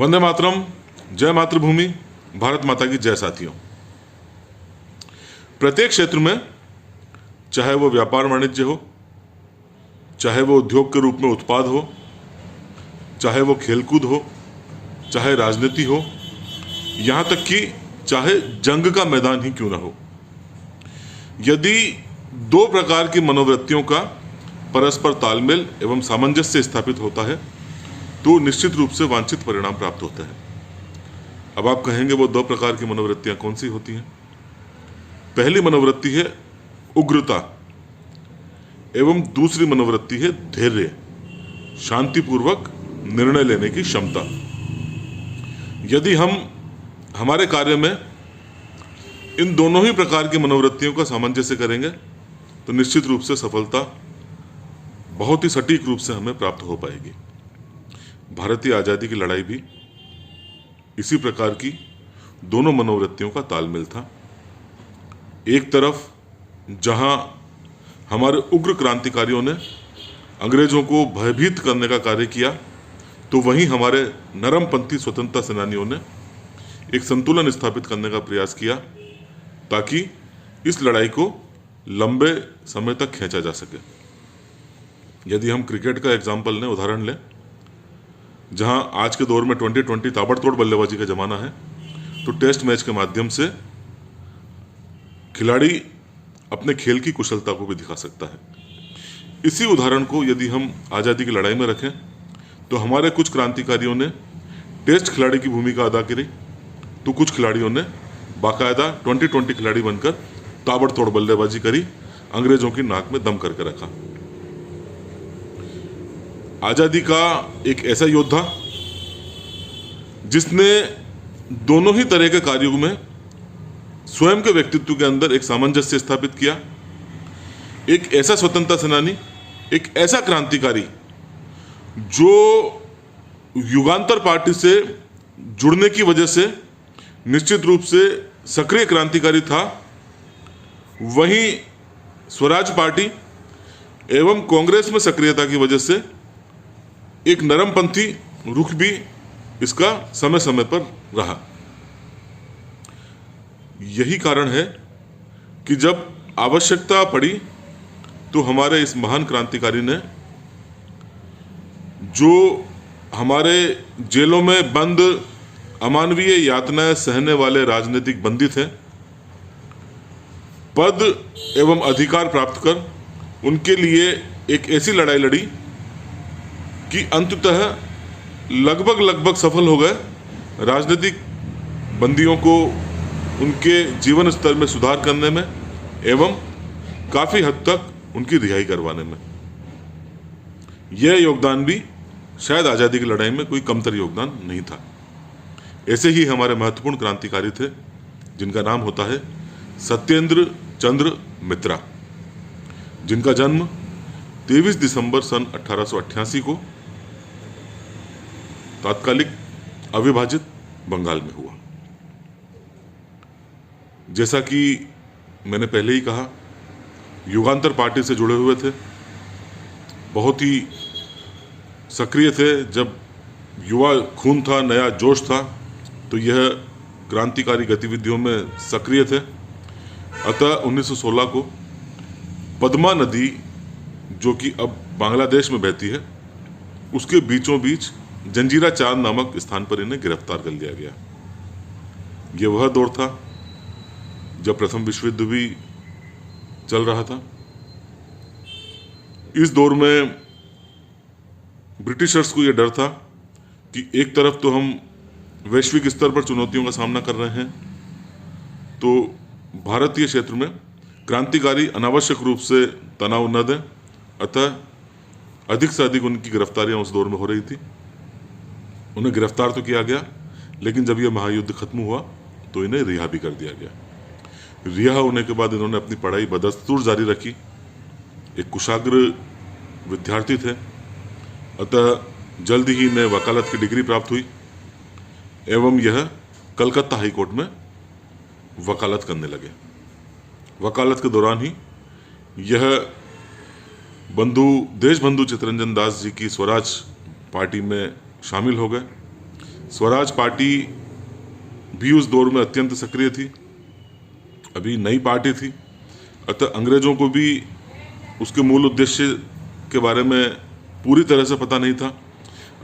वंदे मातरम, जय मातृभूमि, भारत माता की जय। साथियों, प्रत्येक क्षेत्र में, चाहे वो व्यापार वाणिज्य हो, चाहे वो उद्योग के रूप में उत्पाद हो, चाहे वो खेलकूद हो, चाहे राजनीति हो, यहाँ तक कि चाहे जंग का मैदान ही क्यों ना हो, यदि दो प्रकार की मनोवृत्तियों का परस्पर तालमेल एवं सामंजस्य स्थापित होता है तो निश्चित रूप से वांछित परिणाम प्राप्त होते हैं। अब आप कहेंगे वो दो प्रकार की मनोवृत्तियां कौन सी होती हैं? पहली मनोवृत्ति है उग्रता एवं दूसरी मनोवृत्ति है धैर्य, शांतिपूर्वक निर्णय लेने की क्षमता। यदि हम हमारे कार्य में इन दोनों ही प्रकार की मनोवृत्तियों का सामंजस्य करेंगे तो निश्चित रूप से सफलता बहुत ही सटीक रूप से हमें प्राप्त हो पाएगी। भारतीय आज़ादी की लड़ाई भी इसी प्रकार की दोनों मनोवृत्तियों का तालमेल था। एक तरफ जहां हमारे उग्र क्रांतिकारियों ने अंग्रेजों को भयभीत करने का कार्य किया, तो वहीं हमारे नरमपंथी स्वतंत्रता सेनानियों ने एक संतुलन स्थापित करने का प्रयास किया ताकि इस लड़ाई को लंबे समय तक खींचा जा सके। यदि हम क्रिकेट का एग्जाम्पल लें, उदाहरण लें, जहां आज के दौर में 2020 ताबड़तोड़ बल्लेबाजी का जमाना है, तो टेस्ट मैच के माध्यम से खिलाड़ी अपने खेल की कुशलता को भी दिखा सकता है। इसी उदाहरण को यदि हम आज़ादी की लड़ाई में रखें तो हमारे कुछ क्रांतिकारियों ने टेस्ट खिलाड़ी की भूमिका अदा करी, तो कुछ खिलाड़ियों ने बाकायदा 2020 खिलाड़ी बनकर ताबड़तोड़ बल्लेबाजी करी, अंग्रेजों की नाक में दम करके रखा। आज़ादी का एक ऐसा योद्धा जिसने दोनों ही तरह के कार्यों में स्वयं के व्यक्तित्व के अंदर एक सामंजस्य स्थापित किया, एक ऐसा स्वतंत्रता सेनानी, एक ऐसा क्रांतिकारी जो युगांतर पार्टी से जुड़ने की वजह से निश्चित रूप से सक्रिय क्रांतिकारी था, वहीं स्वराज पार्टी एवं कांग्रेस में सक्रियता की वजह से एक नरमपंथी रुख भी इसका समय समय पर रहा। यही कारण है कि जब आवश्यकता पड़ी तो हमारे इस महान क्रांतिकारी ने, जो हमारे जेलों में बंद अमानवीय यातनाएं सहने वाले राजनीतिक बंदी थे, पद एवं अधिकार प्राप्त कर उनके लिए एक ऐसी लड़ाई लड़ी कि अंततः लगभग सफल हो गए। राजनीतिक बंदियों को उनके जीवन स्तर में सुधार करने में एवं काफ़ी हद तक उनकी रिहाई करवाने में। यह योगदान भी शायद आज़ादी की लड़ाई में कोई कमतर योगदान नहीं था। ऐसे ही हमारे महत्वपूर्ण क्रांतिकारी थे जिनका नाम होता है सत्येंद्र चंद्र मित्रा, जिनका जन्म 23 दिसंबर सन 1888 को तात्कालिक अविभाजित बंगाल में हुआ। जैसा कि मैंने पहले ही कहा, युगांतर पार्टी से जुड़े हुए थे, बहुत ही सक्रिय थे। जब युवा खून था, नया जोश था, तो यह क्रांतिकारी गतिविधियों में सक्रिय थे। अतः 1916 को पद्मा नदी, जो कि अब बांग्लादेश में बहती है, उसके बीचों बीच जंजीरा चांद नामक स्थान पर इन्हें गिरफ्तार कर लिया गया। यह वह दौर था जब प्रथम विश्व युद्ध भी चल रहा था। इस दौर में ब्रिटिशर्स को यह डर था कि एक तरफ तो हम वैश्विक स्तर पर चुनौतियों का सामना कर रहे हैं, तो भारतीय क्षेत्र में क्रांतिकारी अनावश्यक रूप से तनाव न दें। अतः अधिक से अधिक उनकी गिरफ्तारियां उस दौर में हो रही थी। उन्हें गिरफ्तार तो किया गया, लेकिन जब यह महायुद्ध खत्म हुआ तो इन्हें रिहा भी कर दिया गया। रिहा होने के बाद इन्होंने अपनी पढ़ाई बदस्तूर जारी रखी। एक कुशाग्र विद्यार्थी थे, अतः जल्द ही इन्हें वकालत की डिग्री प्राप्त हुई एवं यह कलकत्ता हाई कोर्ट में वकालत करने लगे। वकालत के दौरान ही यह देशबंधु चित्तरंजन दास जी की स्वराज पार्टी में शामिल हो गए। स्वराज पार्टी भी उस दौर में अत्यंत सक्रिय थी, अभी नई पार्टी थी, अतः अंग्रेजों को भी उसके मूल उद्देश्य के बारे में पूरी तरह से पता नहीं था।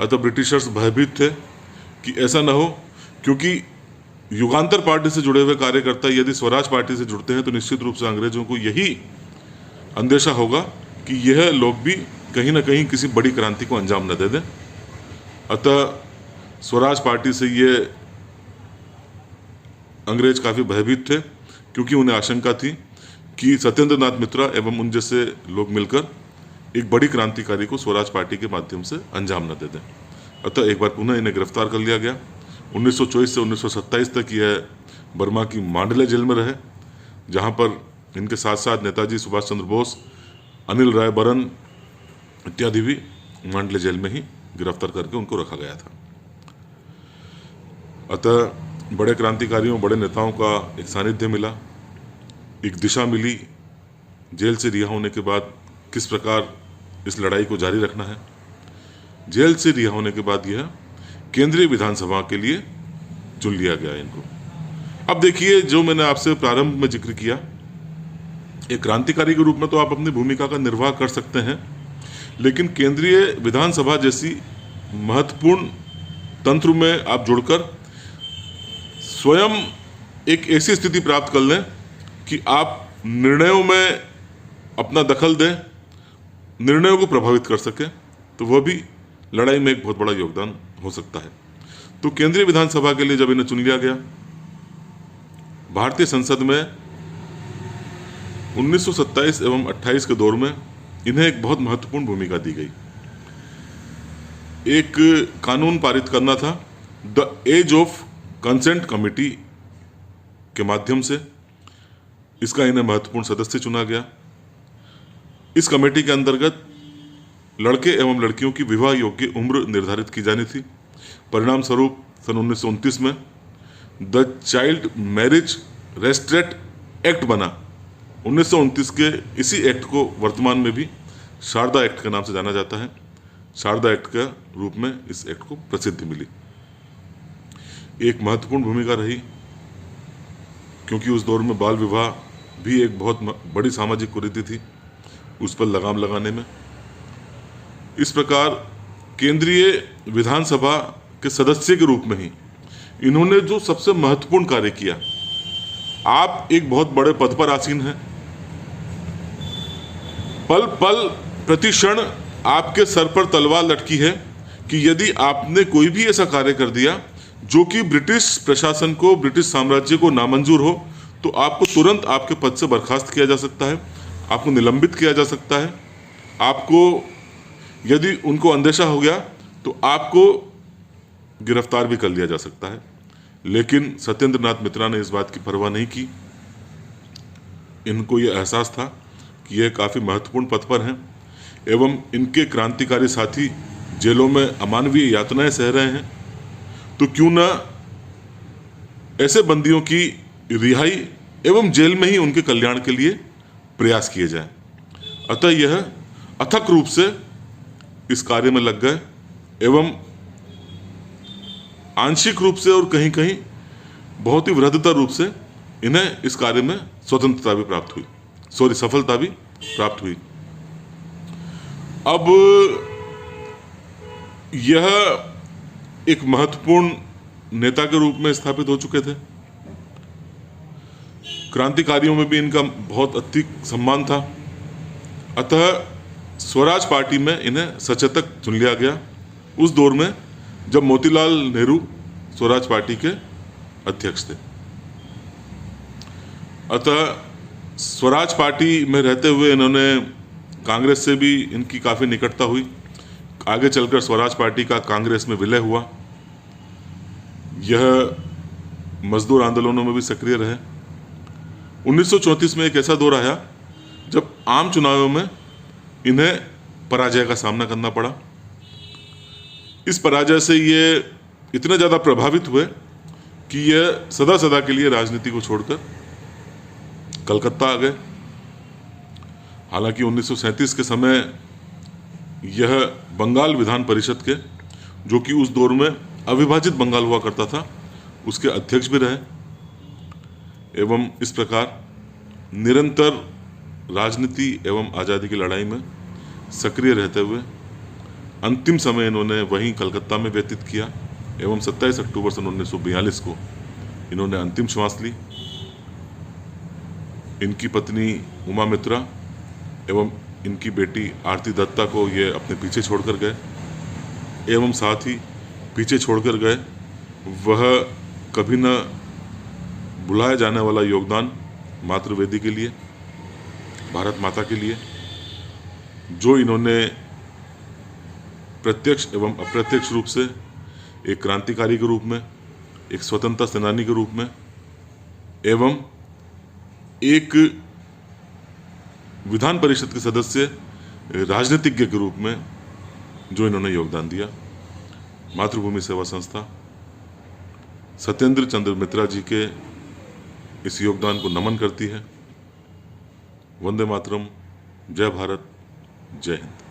अतः ब्रिटिशर्स भयभीत थे कि ऐसा न हो, क्योंकि युगांतर पार्टी से जुड़े हुए कार्यकर्ता यदि स्वराज पार्टी से जुड़ते हैं तो निश्चित रूप से अंग्रेजों को यही अंदेशा होगा कि यह लोग भी कहीं ना कहीं किसी बड़ी क्रांति को अंजाम न दे दें। अतः स्वराज पार्टी से ये अंग्रेज काफ़ी भयभीत थे, क्योंकि उन्हें आशंका थी कि सत्येंद्र नाथ मित्रा एवं उन जैसे लोग मिलकर एक बड़ी क्रांतिकारी को स्वराज पार्टी के माध्यम से अंजाम न दे दें। अतः एक बार पुनः इन्हें गिरफ्तार कर लिया गया। 1924 से 1927 तक यह बर्मा की मांडले जेल में रहे, जहां पर इनके साथ साथ नेताजी सुभाष चंद्र बोस, अनिल राय बरन इत्यादि भी मांडले जेल में ही गिरफ्तार करके उनको रखा गया था। अतः बड़े क्रांतिकारियों, बड़े नेताओं का एक सानिध्य मिला, एक दिशा मिली जेल से रिहा होने के बाद किस प्रकार इस लड़ाई को जारी रखना है। जेल से रिहा होने के बाद यह केंद्रीय विधानसभा के लिए चुन लिया गया इनको। अब देखिए, जो मैंने आपसे प्रारंभ में जिक्र किया, एक क्रांतिकारी के रूप में तो आप अपनी भूमिका का निर्वाह कर सकते हैं, लेकिन केंद्रीय विधानसभा जैसी महत्वपूर्ण तंत्र में आप जुड़कर स्वयं एक ऐसी स्थिति प्राप्त कर लें कि आप निर्णयों में अपना दखल दें, निर्णयों को प्रभावित कर सकें, तो वह भी लड़ाई में एक बहुत बड़ा योगदान हो सकता है। तो केंद्रीय विधानसभा के लिए जब इन्हें चुन लिया गया, भारतीय संसद में 1927 एवं 28 के दौर में इन्हें एक बहुत महत्वपूर्ण भूमिका दी गई। एक कानून पारित करना था, the age of consent committee के माध्यम से इसका इन्हें महत्वपूर्ण सदस्य चुना गया। इस कमेटी के अंतर्गत लड़के एवं लड़कियों की विवाह योग्य उम्र निर्धारित की जानी थी। परिणाम स्वरूप सन 1929 में द चाइल्ड मैरिज रेस्ट्रेट एक्ट बना। 1929 के इसी एक्ट को वर्तमान में भी शारदा एक्ट के नाम से जाना जाता है। शारदा एक्ट के रूप में इस एक्ट को प्रसिद्धि मिली। एक महत्वपूर्ण भूमिका रही, क्योंकि उस दौर में बाल विवाह भी एक बहुत बड़ी सामाजिक कुरीति थी, उस पर लगाम लगाने में। इस प्रकार केंद्रीय विधानसभा के सदस्य के रूप में ही इन्होंने जो सबसे महत्वपूर्ण कार्य किया, आप एक बहुत बड़े पद पर आसीन हैं, पल पल प्रति क्षण आपके सर पर तलवार लटकी है कि यदि आपने कोई भी ऐसा कार्य कर दिया जो कि ब्रिटिश प्रशासन को, ब्रिटिश साम्राज्य को नामंजूर हो, तो आपको तुरंत आपके पद से बर्खास्त किया जा सकता है, आपको निलंबित किया जा सकता है, आपको यदि उनको अंदेशा हो गया तो आपको गिरफ्तार भी कर लिया जा सकता है। लेकिन सत्येंद्र नाथ मित्रा ने इस बात की परवाह नहीं की। इनको यह एहसास था कि यह काफ़ी महत्वपूर्ण पद पर हैं एवं इनके क्रांतिकारी साथी जेलों में अमानवीय यातनाएं सह रहे हैं, तो क्यों ना ऐसे बंदियों की रिहाई एवं जेल में ही उनके कल्याण के लिए प्रयास किए जाएं। अतः यह अथक रूप से इस कार्य में लग गए एवं आंशिक रूप से और कहीं कहीं बहुत ही वृहदता रूप से इन्हें इस कार्य में स्वतंत्रता भी प्राप्त हुई, सफलता भी प्राप्त हुई। अब यह एक महत्वपूर्ण नेता के रूप में स्थापित हो चुके थे। क्रांतिकारियों में भी इनका बहुत अधिक सम्मान था। अतः स्वराज पार्टी में इन्हें सचेतक चुन लिया गया उस दौर में जब मोतीलाल नेहरू स्वराज पार्टी के अध्यक्ष थे। अतः स्वराज पार्टी में रहते हुए इन्होंने कांग्रेस से भी इनकी काफ़ी निकटता हुई। आगे चलकर स्वराज पार्टी का कांग्रेस में विलय हुआ। यह मजदूर आंदोलनों में भी सक्रिय रहे। 1934 में एक ऐसा दौर आया जब आम चुनावों में इन्हें पराजय का सामना करना पड़ा। इस पराजय से ये इतने ज़्यादा प्रभावित हुए कि यह सदा सदा के लिए राजनीति को छोड़कर कलकत्ता आ गए। हालांकि 1937 के समय यह बंगाल विधान परिषद के, जो कि उस दौर में अविभाजित बंगाल हुआ करता था उसके अध्यक्ष भी रहे एवं इस प्रकार निरंतर राजनीति एवं आज़ादी की लड़ाई में सक्रिय रहते हुए अंतिम समय इन्होंने वहीं कलकत्ता में व्यतीत किया एवं 27 अक्टूबर सन 1942 को इन्होंने अंतिम श्वास ली। इनकी पत्नी उमा मित्रा एवं इनकी बेटी आरती दत्ता को ये अपने पीछे छोड़कर गए एवं साथ ही पीछे छोड़कर गए वह कभी न बुलाया जाने वाला योगदान मातृवेदी के लिए, भारत माता के लिए, जो इन्होंने प्रत्यक्ष एवं अप्रत्यक्ष रूप से एक क्रांतिकारी के रूप में, एक स्वतंत्रता सेनानी के रूप में एवं एक विधान परिषद के सदस्य, राजनीतिज्ञ के रूप में जो इन्होंने योगदान दिया। मातृभूमि सेवा संस्था सत्येंद्र चंद्र मित्रा जी के इस योगदान को नमन करती है। वंदे मातरम। जय भारत, जय हिंद।